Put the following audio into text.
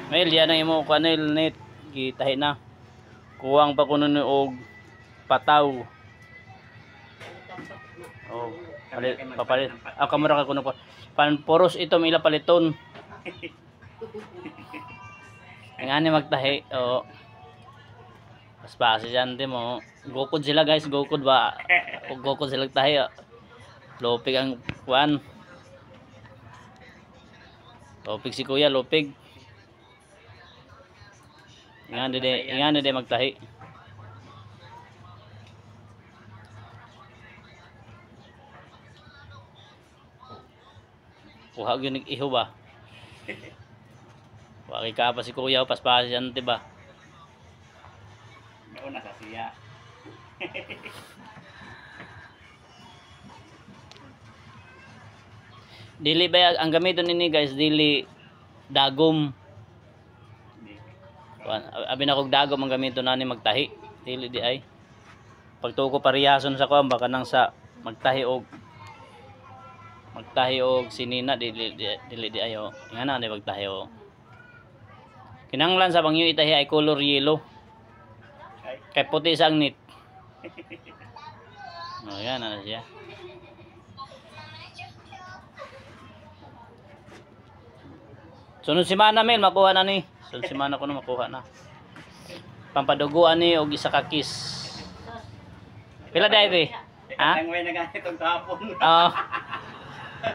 Mail yan ang imo kanil net gitahi na. Kuwang pa kuno ni og pataw. Oh, papalit. Kamera ka kuno pa. Panporos ito ila paliton. Ang ani magtahi. Oh. Pas dyan din mo. Gokod sila guys, gokod ba? Gokod sila tahi. Lopig ang kuan. Lopig si kuya, lopig. Ingan de magtahi. Kuha gyud iho ba? Wagi ka pa si kuya, paspas dyan diba? Una sa siya. Dili ba ang gamiton nini guys, dili dagom. Abi na kog dagom ang gamiton nani magtahi. Dili di ay. Pagtuko pariyason sa ko baka nang sa magtahi og sinina dili di ayo. Ingana di magtahi og. Kinanglan sa bangyo itahi ay color yellow. Kay puti sang nit. Oh, yan na siya. Sunod semana Mel makuha na ni. Sunod semana ko na makuha na. Pampaduguan ni og isa ka kiss. Pila dai be? Ha? Ang way na ganit og kahapon. Oh.